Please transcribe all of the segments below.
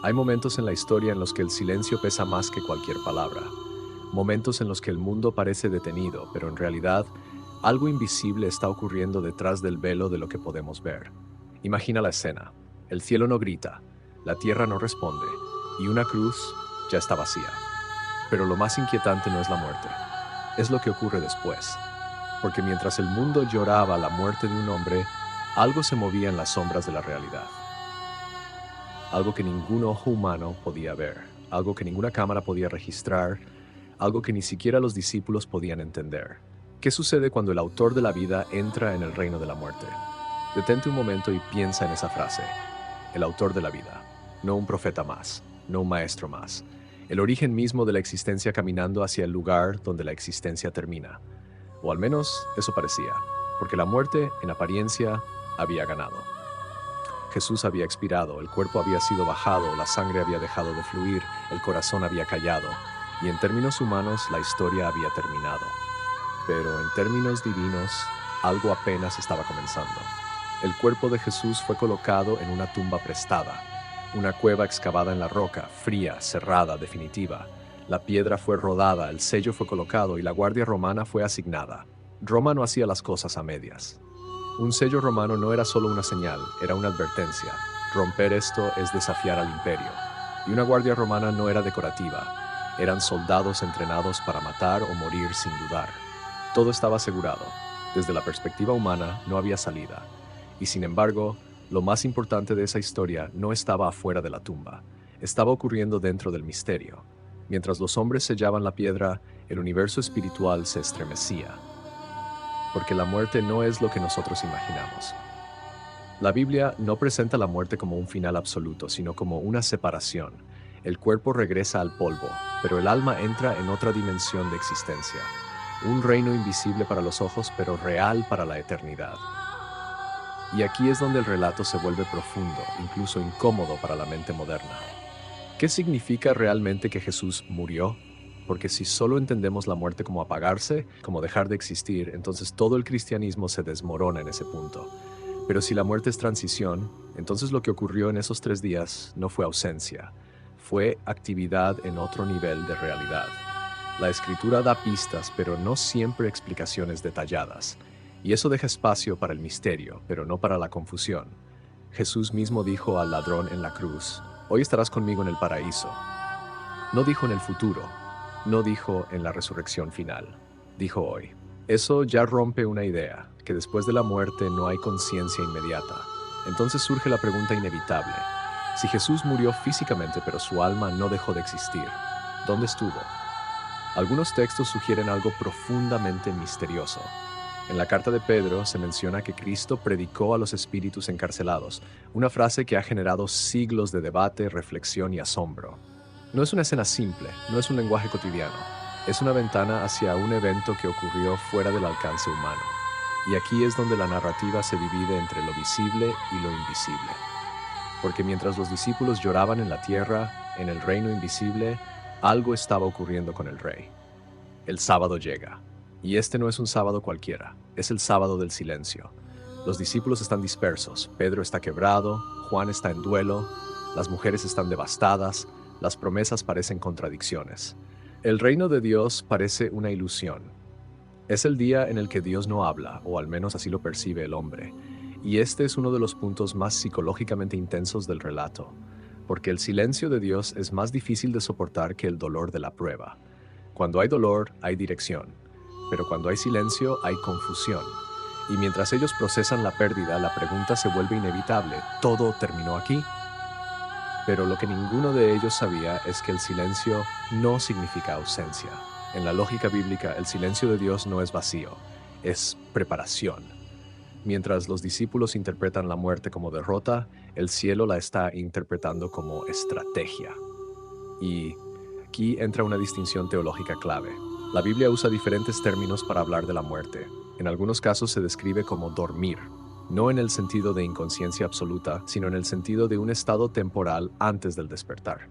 Hay momentos en la historia en los que el silencio pesa más que cualquier palabra. Momentos en los que el mundo parece detenido, pero en realidad algo invisible está ocurriendo detrás del velo de lo que podemos ver. Imagina la escena. El cielo no grita, la tierra no responde, y una cruz ya está vacía. Pero lo más inquietante no es la muerte, es lo que ocurre después. Porque mientras el mundo lloraba la muerte de un hombre, algo se movía en las sombras de la realidad. Algo que ningún ojo humano podía ver, algo que ninguna cámara podía registrar, algo que ni siquiera los discípulos podían entender. ¿Qué sucede cuando el autor de la vida entra en el reino de la muerte? Detente un momento y piensa en esa frase. El autor de la vida, no un profeta más, no un maestro más. El origen mismo de la existencia caminando hacia el lugar donde la existencia termina. O al menos eso parecía, porque la muerte, en apariencia, había ganado. Jesús había expirado, el cuerpo había sido bajado, la sangre había dejado de fluir, el corazón había callado, y en términos humanos la historia había terminado. Pero en términos divinos, algo apenas estaba comenzando. El cuerpo de Jesús fue colocado en una tumba prestada, una cueva excavada en la roca, fría, cerrada, definitiva. La piedra fue rodada, el sello fue colocado y la guardia romana fue asignada. Roma no hacía las cosas a medias. Un sello romano no era solo una señal, era una advertencia. Romper esto es desafiar al imperio. Y una guardia romana no era decorativa, eran soldados entrenados para matar o morir sin dudar. Todo estaba asegurado. Desde la perspectiva humana no había salida. Y sin embargo, lo más importante de esa historia no estaba afuera de la tumba, estaba ocurriendo dentro del misterio. Mientras los hombres sellaban la piedra, el universo espiritual se estremecía. Porque la muerte no es lo que nosotros imaginamos. La Biblia no presenta la muerte como un final absoluto, sino como una separación. El cuerpo regresa al polvo, pero el alma entra en otra dimensión de existencia. Un reino invisible para los ojos, pero real para la eternidad. Y aquí es donde el relato se vuelve profundo, incluso incómodo para la mente moderna. ¿Qué significa realmente que Jesús murió? Porque si solo entendemos la muerte como apagarse, como dejar de existir, entonces todo el cristianismo se desmorona en ese punto. Pero si la muerte es transición, entonces lo que ocurrió en esos 3 días no fue ausencia, fue actividad en otro nivel de realidad. La escritura da pistas, pero no siempre explicaciones detalladas. Y eso deja espacio para el misterio, pero no para la confusión. Jesús mismo dijo al ladrón en la cruz, «Hoy estarás conmigo en el paraíso». No dijo en el futuro, no dijo en la resurrección final, dijo hoy. Eso ya rompe una idea, que después de la muerte no hay conciencia inmediata. Entonces surge la pregunta inevitable. Si Jesús murió físicamente pero su alma no dejó de existir, ¿dónde estuvo? Algunos textos sugieren algo profundamente misterioso. En la carta de Pedro se menciona que Cristo predicó a los espíritus encarcelados, una frase que ha generado siglos de debate, reflexión y asombro. No es una escena simple, no es un lenguaje cotidiano, es una ventana hacia un evento que ocurrió fuera del alcance humano. Y aquí es donde la narrativa se divide entre lo visible y lo invisible. Porque mientras los discípulos lloraban en la tierra, en el reino invisible, algo estaba ocurriendo con el rey. El sábado llega. Y este no es un sábado cualquiera, es el sábado del silencio. Los discípulos están dispersos, Pedro está quebrado, Juan está en duelo, las mujeres están devastadas, las promesas parecen contradicciones. El reino de Dios parece una ilusión. Es el día en el que Dios no habla, o al menos así lo percibe el hombre. Y este es uno de los puntos más psicológicamente intensos del relato, porque el silencio de Dios es más difícil de soportar que el dolor de la prueba. Cuando hay dolor, hay dirección. Pero cuando hay silencio, hay confusión. Y mientras ellos procesan la pérdida, la pregunta se vuelve inevitable. ¿Todo terminó aquí? Pero lo que ninguno de ellos sabía es que el silencio no significa ausencia. En la lógica bíblica, el silencio de Dios no es vacío, es preparación. Mientras los discípulos interpretan la muerte como derrota, el cielo la está interpretando como estrategia. Y aquí entra una distinción teológica clave. La Biblia usa diferentes términos para hablar de la muerte. En algunos casos se describe como dormir, no en el sentido de inconsciencia absoluta, sino en el sentido de un estado temporal antes del despertar.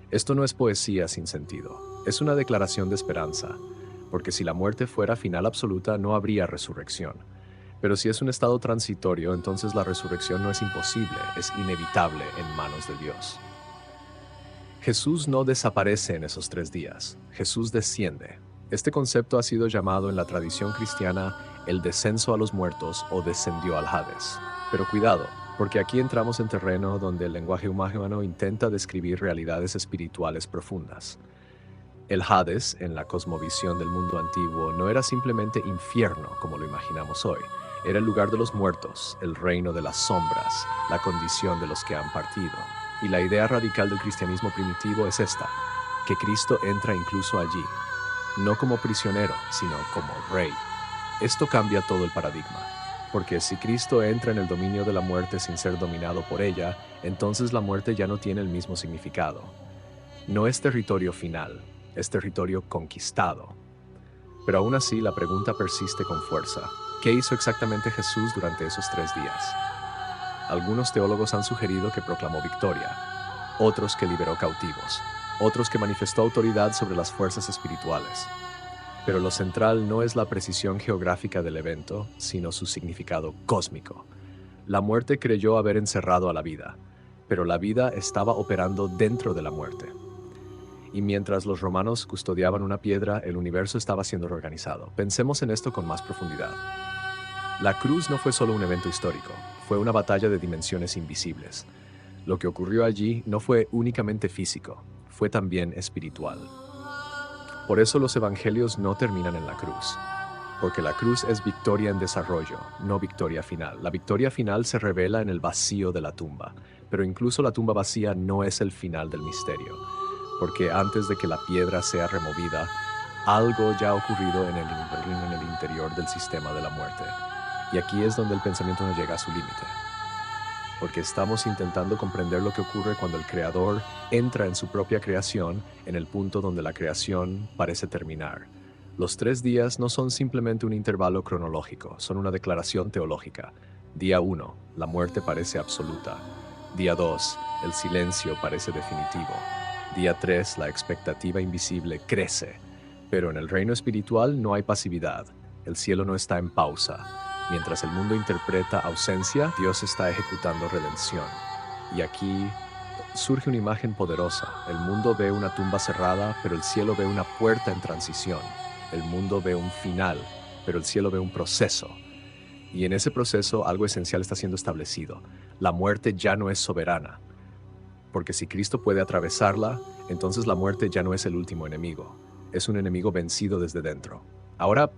Esto no es poesía sin sentido, es una declaración de esperanza, porque si la muerte fuera final absoluta no habría resurrección. Pero si es un estado transitorio, entonces la resurrección no es imposible, es inevitable en manos de Dios. Jesús no desaparece en esos 3 días, Jesús desciende. Este concepto ha sido llamado en la tradición cristiana el descenso a los muertos o descendió al Hades. Pero cuidado, porque aquí entramos en terreno donde el lenguaje humano intenta describir realidades espirituales profundas. El Hades, en la cosmovisión del mundo antiguo, no era simplemente infierno como lo imaginamos hoy. Era el lugar de los muertos, el reino de las sombras, la condición de los que han partido. Y la idea radical del cristianismo primitivo es esta, que Cristo entra incluso allí, no como prisionero, sino como rey. Esto cambia todo el paradigma, porque si Cristo entra en el dominio de la muerte sin ser dominado por ella, entonces la muerte ya no tiene el mismo significado. No es territorio final, es territorio conquistado. Pero aún así la pregunta persiste con fuerza. ¿Qué hizo exactamente Jesús durante esos 3 días? Algunos teólogos han sugerido que proclamó victoria, otros que liberó cautivos, otros que manifestó autoridad sobre las fuerzas espirituales. Pero lo central no es la precisión geográfica del evento, sino su significado cósmico. La muerte creyó haber encerrado a la vida, pero la vida estaba operando dentro de la muerte. Y mientras los romanos custodiaban una piedra, el universo estaba siendo reorganizado. Pensemos en esto con más profundidad. La cruz no fue solo un evento histórico, fue una batalla de dimensiones invisibles. Lo que ocurrió allí no fue únicamente físico, fue también espiritual. Por eso los evangelios no terminan en la cruz, porque la cruz es victoria en desarrollo, no victoria final. La victoria final se revela en el vacío de la tumba, pero incluso la tumba vacía no es el final del misterio, porque antes de que la piedra sea removida, algo ya ha ocurrido en el interior del sistema de la muerte. Y aquí es donde el pensamiento no llega a su límite, porque estamos intentando comprender lo que ocurre cuando el Creador entra en su propia creación en el punto donde la creación parece terminar. Los 3 días no son simplemente un intervalo cronológico, son una declaración teológica. Día 1, la muerte parece absoluta. Día 2, el silencio parece definitivo. Día 3, la expectativa invisible crece. Pero en el reino espiritual no hay pasividad. El cielo no está en pausa. Mientras el mundo interpreta ausencia, Dios está ejecutando redención. Y aquí surge una imagen poderosa. El mundo ve una tumba cerrada, pero el cielo ve una puerta en transición. El mundo ve un final, pero el cielo ve un proceso. Y en ese proceso algo esencial está siendo establecido. La muerte ya no es soberana. Porque si Cristo puede atravesarla, entonces la muerte ya no es el último enemigo. Es un enemigo vencido desde dentro. Ahora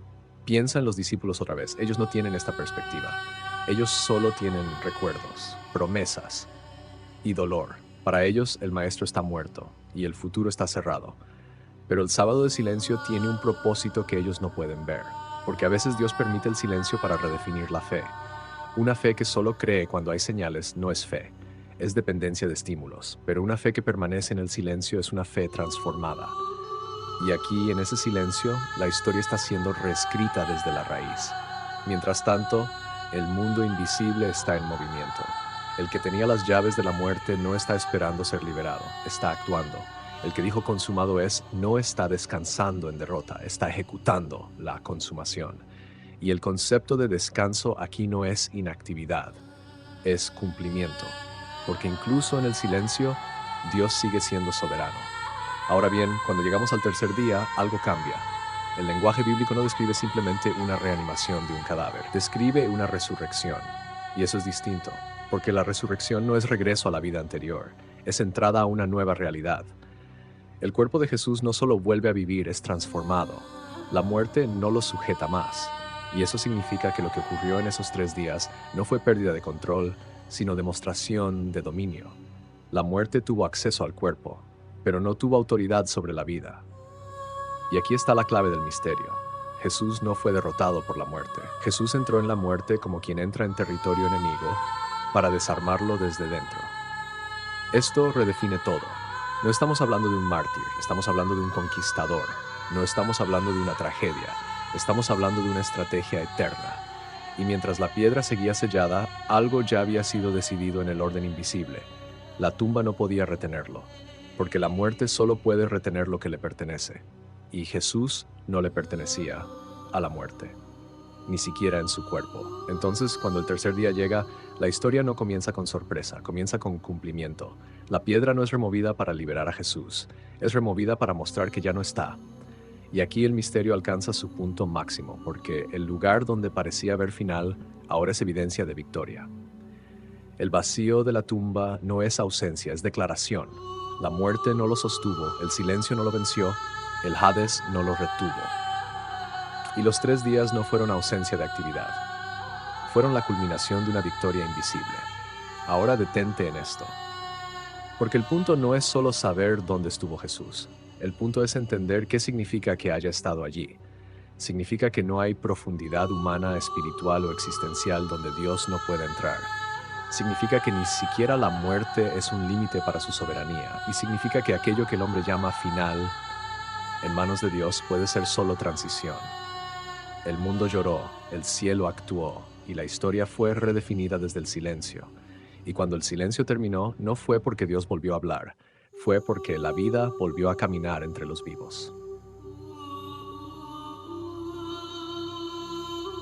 piensa en los discípulos otra vez. Ellos no tienen esta perspectiva. Ellos solo tienen recuerdos, promesas y dolor. Para ellos el maestro está muerto y el futuro está cerrado. Pero el sábado de silencio tiene un propósito que ellos no pueden ver. Porque a veces Dios permite el silencio para redefinir la fe. Una fe que solo cree cuando hay señales no es fe. Es dependencia de estímulos, pero una fe que permanece en el silencio es una fe transformada. Y aquí, en ese silencio, la historia está siendo reescrita desde la raíz. Mientras tanto, el mundo invisible está en movimiento. El que tenía las llaves de la muerte no está esperando ser liberado, está actuando. El que dijo consumado es, no está descansando en derrota, está ejecutando la consumación. Y el concepto de descanso aquí no es inactividad, es cumplimiento. Porque incluso en el silencio, Dios sigue siendo soberano. Ahora bien, cuando llegamos al tercer día, algo cambia. El lenguaje bíblico no describe simplemente una reanimación de un cadáver, describe una resurrección. Y eso es distinto, porque la resurrección no es regreso a la vida anterior, es entrada a una nueva realidad. El cuerpo de Jesús no solo vuelve a vivir, es transformado. La muerte no lo sujeta más. Y eso significa que lo que ocurrió en esos 3 días no fue pérdida de control, sino demostración de dominio. La muerte tuvo acceso al cuerpo, pero no tuvo autoridad sobre la vida. Y aquí está la clave del misterio. Jesús no fue derrotado por la muerte. Jesús entró en la muerte como quien entra en territorio enemigo para desarmarlo desde dentro. Esto redefine todo. No estamos hablando de un mártir, estamos hablando de un conquistador. No estamos hablando de una tragedia, estamos hablando de una estrategia eterna. Y mientras la piedra seguía sellada, algo ya había sido decidido en el orden invisible. La tumba no podía retenerlo, porque la muerte solo puede retener lo que le pertenece. Y Jesús no le pertenecía a la muerte. ni siquiera en su cuerpo. Entonces, cuando el tercer día llega, la historia no comienza con sorpresa, comienza con cumplimiento. La piedra no es removida para liberar a Jesús, es removida para mostrar que ya no está. Y aquí el misterio alcanza su punto máximo, porque el lugar donde parecía haber final ahora es evidencia de victoria. El vacío de la tumba no es ausencia, es declaración. La muerte no lo sostuvo, el silencio no lo venció, el Hades no lo retuvo. Y los 3 días no fueron ausencia de actividad. Fueron la culminación de una victoria invisible. Ahora detente en esto. Porque el punto no es solo saber dónde estuvo Jesús. El punto es entender qué significa que haya estado allí. Significa que no hay profundidad humana, espiritual o existencial donde Dios no pueda entrar. Significa que ni siquiera la muerte es un límite para su soberanía. Y significa que aquello que el hombre llama final, en manos de Dios, puede ser solo transición. El mundo lloró, el cielo actuó, y la historia fue redefinida desde el silencio. Y cuando el silencio terminó, no fue porque Dios volvió a hablar, fue porque la vida volvió a caminar entre los vivos.